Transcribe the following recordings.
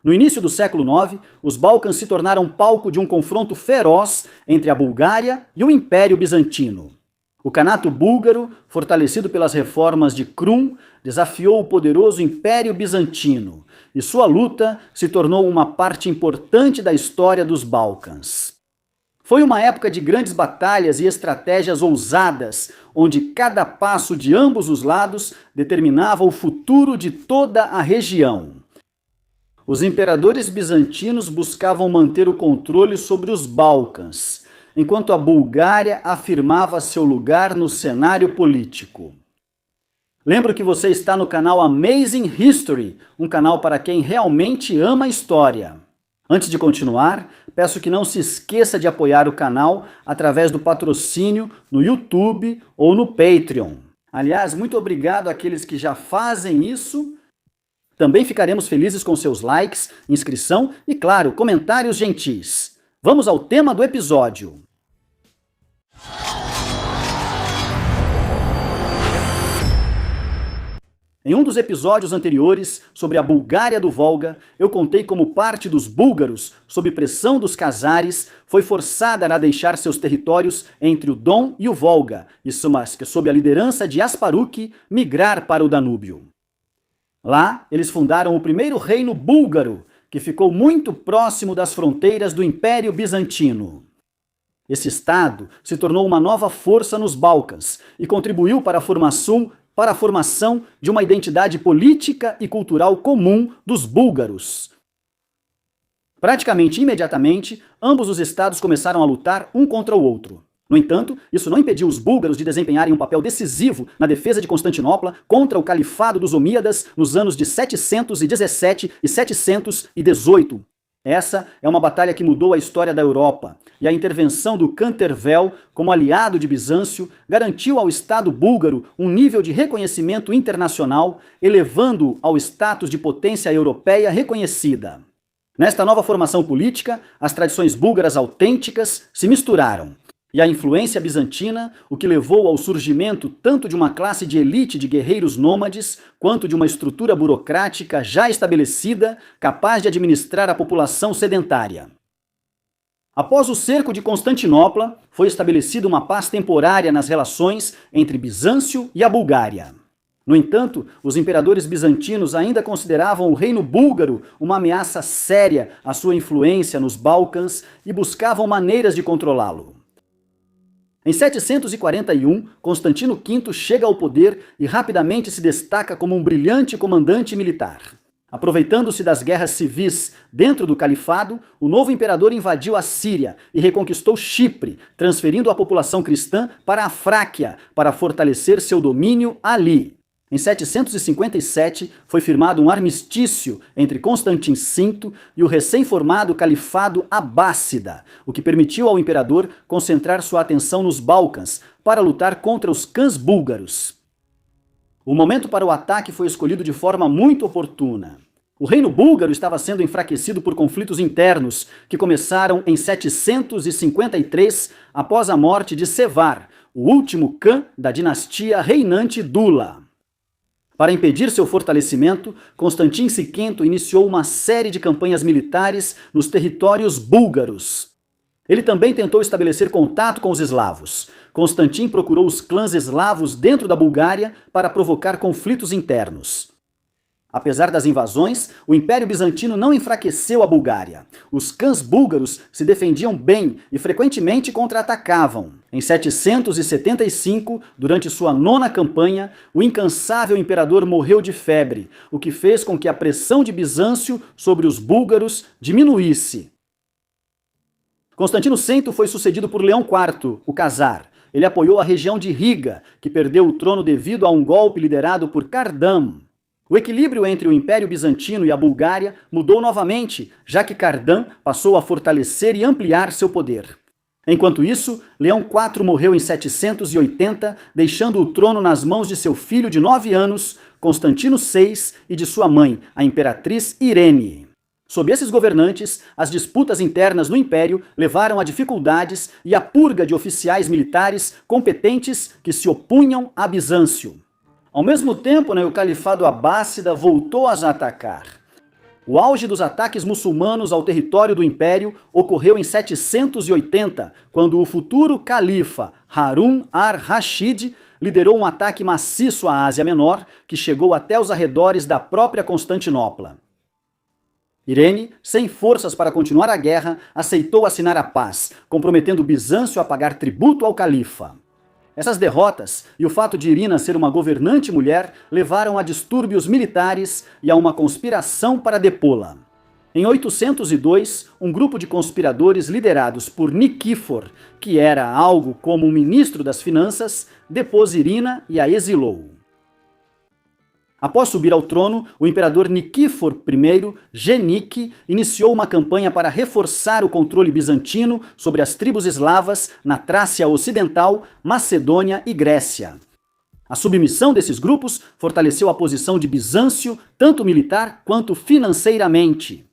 No início do século IX, os Balcãs se tornaram palco de um confronto feroz entre a Bulgária e o Império Bizantino. O Kanato búlgaro, fortalecido pelas reformas de Krum, desafiou o poderoso Império Bizantino, e sua luta se tornou uma parte importante da história dos Balcãs. Foi uma época de grandes batalhas e estratégias ousadas, onde cada passo de ambos os lados determinava o futuro de toda a região. Os imperadores bizantinos buscavam manter o controle sobre os Balcãs, enquanto a Bulgária afirmava seu lugar no cenário político. Lembro que você está no canal Amazing History, um canal para quem realmente ama a história. Antes de continuar, peço que não se esqueça de apoiar o canal através do patrocínio no YouTube ou no Patreon. Aliás, muito obrigado àqueles que já fazem isso. Também ficaremos felizes com seus likes, inscrição e, claro, comentários gentis. Vamos ao tema do episódio. Em um dos episódios anteriores sobre a Bulgária do Volga, eu contei como parte dos búlgaros, sob pressão dos cazares, foi forçada a deixar seus territórios entre o Don e o Volga, e sob a liderança de Asparuch, migrar para o Danúbio. Lá, eles fundaram o primeiro reino búlgaro, que ficou muito próximo das fronteiras do Império Bizantino. Esse estado se tornou uma nova força nos Balcãs e contribuiu para a formação de uma identidade política e cultural comum dos búlgaros. Praticamente imediatamente, ambos os estados começaram a lutar um contra o outro. No entanto, isso não impediu os búlgaros de desempenharem um papel decisivo na defesa de Constantinopla contra o califado dos Omíadas nos anos de 717 e 718. Essa é uma batalha que mudou a história da Europa, e a intervenção do Cantervel, como aliado de Bizâncio, garantiu ao Estado búlgaro um nível de reconhecimento internacional, elevando-o ao status de potência europeia reconhecida. Nesta nova formação política, as tradições búlgaras autênticas se misturaram, e a influência bizantina, o que levou ao surgimento tanto de uma classe de elite de guerreiros nômades, quanto de uma estrutura burocrática já estabelecida, capaz de administrar a população sedentária. Após o cerco de Constantinopla, foi estabelecida uma paz temporária nas relações entre Bizâncio e a Bulgária. No entanto, os imperadores bizantinos ainda consideravam o reino búlgaro uma ameaça séria à sua influência nos Balcãs e buscavam maneiras de controlá-lo. Em 741, Constantino V chega ao poder e rapidamente se destaca como um brilhante comandante militar. Aproveitando-se das guerras civis dentro do califado, o novo imperador invadiu a Síria e reconquistou Chipre, transferindo a população cristã para a Fráquia para fortalecer seu domínio ali. Em 757, foi firmado um armistício entre Constantin V e o recém-formado Califado Abássida, o que permitiu ao imperador concentrar sua atenção nos Balcãs para lutar contra os cãs búlgaros. O momento para o ataque foi escolhido de forma muito oportuna. O reino búlgaro estava sendo enfraquecido por conflitos internos, que começaram em 753, após a morte de Sevar, o último cã da dinastia reinante Dula. Para impedir seu fortalecimento, Constantin V iniciou uma série de campanhas militares nos territórios búlgaros. Ele também tentou estabelecer contato com os eslavos. Constantin procurou os clãs eslavos dentro da Bulgária para provocar conflitos internos. Apesar das invasões, o Império Bizantino não enfraqueceu a Bulgária. Os cãs búlgaros se defendiam bem e frequentemente contra-atacavam. Em 775, durante sua 9ª campanha, o incansável imperador morreu de febre, o que fez com que a pressão de Bizâncio sobre os búlgaros diminuísse. Constantino V foi sucedido por Leão IV, o Khazar. Ele apoiou a região de Riga, que perdeu o trono devido a um golpe liderado por Cardam. O equilíbrio entre o Império Bizantino e a Bulgária mudou novamente, já que Cardam passou a fortalecer e ampliar seu poder. Enquanto isso, Leão IV morreu em 780, deixando o trono nas mãos de seu filho de 9 anos, Constantino VI, e de sua mãe, a imperatriz Irene. Sob esses governantes, as disputas internas no Império levaram a dificuldades e a purga de oficiais militares competentes que se opunham a Bizâncio. Ao mesmo tempo, o Califado Abássida voltou a atacar. O auge dos ataques muçulmanos ao território do Império ocorreu em 780, quando o futuro califa Harun ar-Rashid liderou um ataque maciço à Ásia Menor, que chegou até os arredores da própria Constantinopla. Irene, sem forças para continuar a guerra, aceitou assinar a paz, comprometendo Bizâncio a pagar tributo ao califa. Essas derrotas e o fato de Irina ser uma governante mulher levaram a distúrbios militares e a uma conspiração para depô-la. Em 802, um grupo de conspiradores liderados por Niquífor, que era algo como um ministro das finanças, depôs Irina e a exilou. Após subir ao trono, o imperador Niquífor I, Genique, iniciou uma campanha para reforçar o controle bizantino sobre as tribos eslavas na Trácia Ocidental, Macedônia e Grécia. A submissão desses grupos fortaleceu a posição de Bizâncio, tanto militar quanto financeiramente.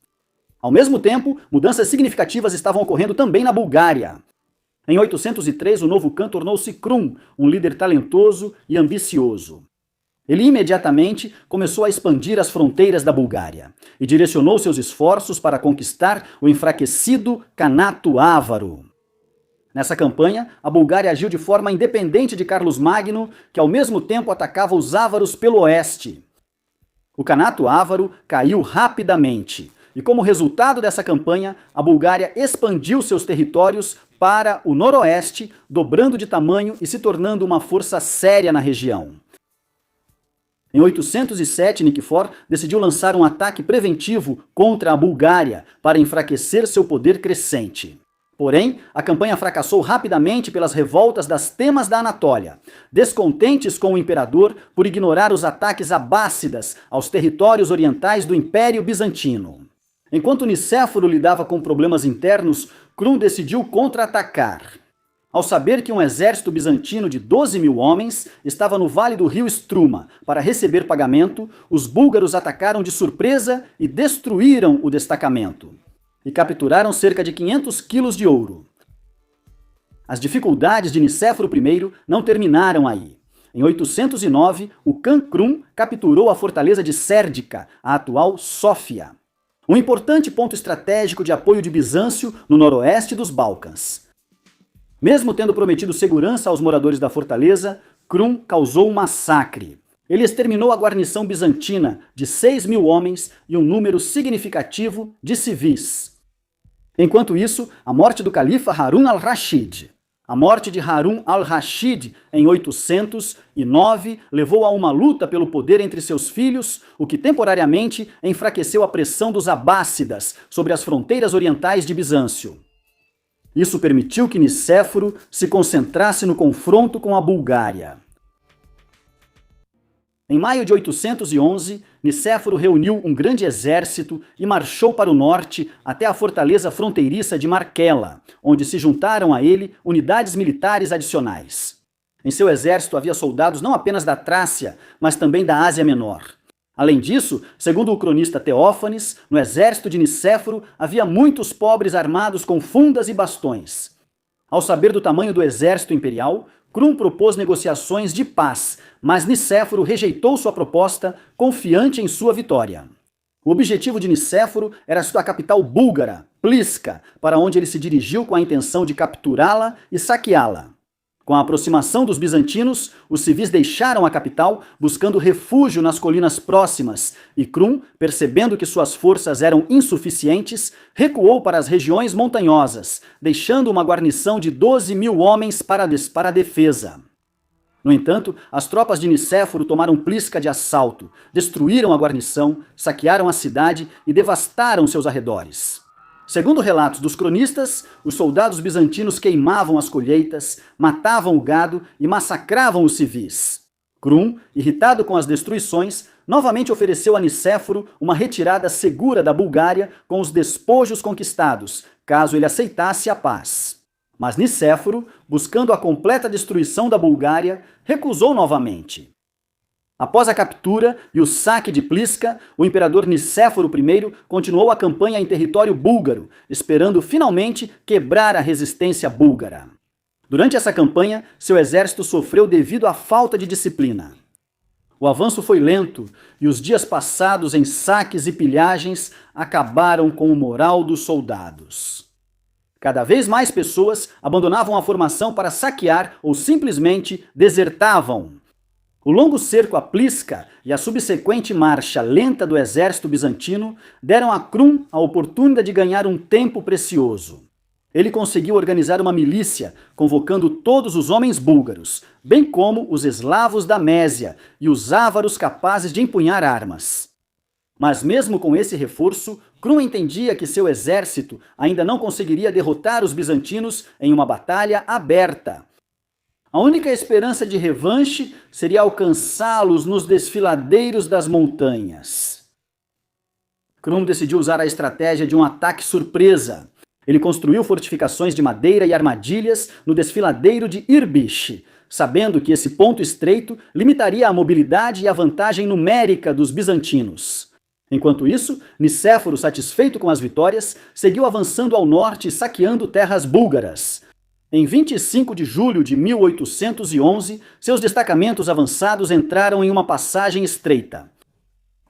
Ao mesmo tempo, mudanças significativas estavam ocorrendo também na Bulgária. Em 803, o novo Khan tornou-se Krum, um líder talentoso e ambicioso. Ele imediatamente começou a expandir as fronteiras da Bulgária e direcionou seus esforços para conquistar o enfraquecido Kanato Ávaro. Nessa campanha, a Bulgária agiu de forma independente de Carlos Magno, que ao mesmo tempo atacava os ávaros pelo oeste. O Kanato Ávaro caiu rapidamente e, como resultado dessa campanha, a Bulgária expandiu seus territórios para o noroeste, dobrando de tamanho e se tornando uma força séria na região. Em 807, Niquífor decidiu lançar um ataque preventivo contra a Bulgária para enfraquecer seu poder crescente. Porém, a campanha fracassou rapidamente pelas revoltas das Temas da Anatólia, descontentes com o imperador por ignorar os ataques abássidas aos territórios orientais do Império Bizantino. Enquanto Nicéforo lidava com problemas internos, Krum decidiu contra-atacar. Ao saber que um exército bizantino de 12.000 homens estava no vale do rio Struma para receber pagamento, os búlgaros atacaram de surpresa e destruíram o destacamento. E capturaram cerca de 500 quilos de ouro. As dificuldades de Nicéforo I não terminaram aí. Em 809, o Khan Krum capturou a fortaleza de Sérdica, a atual Sófia. Um importante ponto estratégico de apoio de Bizâncio no noroeste dos Balcãs. Mesmo tendo prometido segurança aos moradores da fortaleza, Krum causou um massacre. Ele exterminou a guarnição bizantina de 6.000 homens e um número significativo de civis. Enquanto isso, a morte do califa Harun al-Rashid. A morte de Harun al-Rashid em 809 levou a uma luta pelo poder entre seus filhos, o que temporariamente enfraqueceu a pressão dos abássidas sobre as fronteiras orientais de Bizâncio. Isso permitiu que Nicéforo se concentrasse no confronto com a Bulgária. Em maio de 811, Nicéforo reuniu um grande exército e marchou para o norte até a fortaleza fronteiriça de Markela, onde se juntaram a ele unidades militares adicionais. Em seu exército havia soldados não apenas da Trácia, mas também da Ásia Menor. Além disso, segundo o cronista Teófanes, no exército de Nicéforo havia muitos pobres armados com fundas e bastões. Ao saber do tamanho do exército imperial, Krum propôs negociações de paz, mas Nicéforo rejeitou sua proposta, confiante em sua vitória. O objetivo de Nicéforo era sua capital búlgara, Pliska, para onde ele se dirigiu com a intenção de capturá-la e saqueá-la. Com a aproximação dos bizantinos, os civis deixaram a capital, buscando refúgio nas colinas próximas, e Krum, percebendo que suas forças eram insuficientes, recuou para as regiões montanhosas, deixando uma guarnição de 12.000 homens para a defesa. No entanto, as tropas de Nicéforo tomaram Pliska de assalto, destruíram a guarnição, saquearam a cidade e devastaram seus arredores. Segundo relatos dos cronistas, os soldados bizantinos queimavam as colheitas, matavam o gado e massacravam os civis. Krum, irritado com as destruições, novamente ofereceu a Nicéforo uma retirada segura da Bulgária com os despojos conquistados, caso ele aceitasse a paz. Mas Nicéforo, buscando a completa destruição da Bulgária, recusou novamente. Após a captura e o saque de Pliska, o imperador Nicéforo I continuou a campanha em território búlgaro, esperando finalmente quebrar a resistência búlgara. Durante essa campanha, seu exército sofreu devido à falta de disciplina. O avanço foi lento e os dias passados em saques e pilhagens acabaram com o moral dos soldados. Cada vez mais pessoas abandonavam a formação para saquear ou simplesmente desertavam. O longo cerco a Plisca e a subsequente marcha lenta do exército bizantino deram a Krum a oportunidade de ganhar um tempo precioso. Ele conseguiu organizar uma milícia, convocando todos os homens búlgaros, bem como os eslavos da Mésia e os ávaros capazes de empunhar armas. Mas mesmo com esse reforço, Krum entendia que seu exército ainda não conseguiria derrotar os bizantinos em uma batalha aberta. A única esperança de revanche seria alcançá-los nos desfiladeiros das montanhas. Krum decidiu usar a estratégia de um ataque surpresa. Ele construiu fortificações de madeira e armadilhas no desfiladeiro de Irbish, sabendo que esse ponto estreito limitaria a mobilidade e a vantagem numérica dos bizantinos. Enquanto isso, Nicéforo, satisfeito com as vitórias, seguiu avançando ao norte e saqueando terras búlgaras. Em 25 de julho de 1811, seus destacamentos avançados entraram em uma passagem estreita.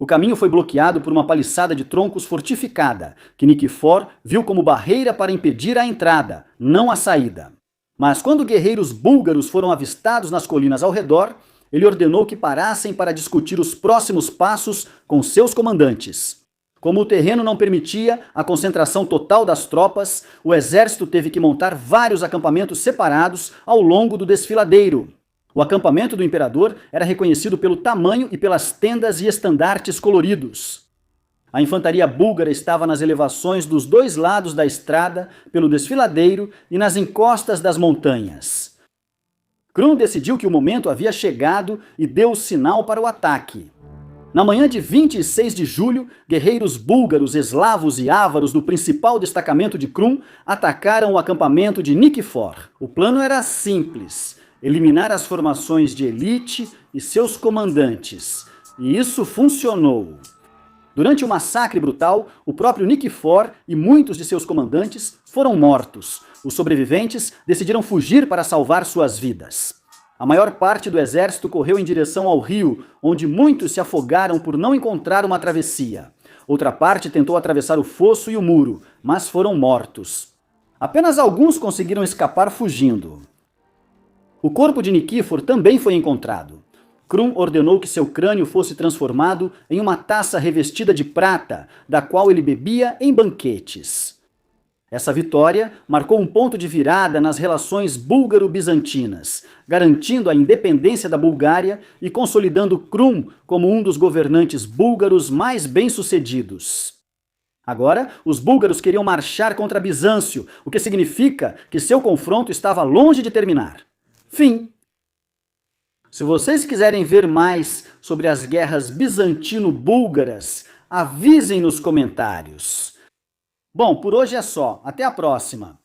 O caminho foi bloqueado por uma paliçada de troncos fortificada, que Nikifor viu como barreira para impedir a entrada, não a saída. Mas quando guerreiros búlgaros foram avistados nas colinas ao redor, ele ordenou que parassem para discutir os próximos passos com seus comandantes. Como o terreno não permitia a concentração total das tropas, o exército teve que montar vários acampamentos separados ao longo do desfiladeiro. O acampamento do imperador era reconhecido pelo tamanho e pelas tendas e estandartes coloridos. A infantaria búlgara estava nas elevações dos dois lados da estrada, pelo desfiladeiro e nas encostas das montanhas. Krum decidiu que o momento havia chegado e deu o sinal para o ataque. Na manhã de 26 de julho, guerreiros búlgaros, eslavos e ávaros do principal destacamento de Krum atacaram o acampamento de Nikifor. O plano era simples: eliminar as formações de elite e seus comandantes. E isso funcionou. Durante o massacre brutal, o próprio Nikifor e muitos de seus comandantes foram mortos. Os sobreviventes decidiram fugir para salvar suas vidas. A maior parte do exército correu em direção ao rio, onde muitos se afogaram por não encontrar uma travessia. Outra parte tentou atravessar o fosso e o muro, mas foram mortos. Apenas alguns conseguiram escapar fugindo. O corpo de Nikifor também foi encontrado. Krum ordenou que seu crânio fosse transformado em uma taça revestida de prata, da qual ele bebia em banquetes. Essa vitória marcou um ponto de virada nas relações búlgaro-bizantinas, garantindo a independência da Bulgária e consolidando Krum como um dos governantes búlgaros mais bem-sucedidos. Agora, os búlgaros queriam marchar contra Bizâncio, o que significa que seu confronto estava longe de terminar. Fim. Se vocês quiserem ver mais sobre as guerras bizantino-búlgaras, avisem nos comentários. Bom, por hoje é só. Até a próxima!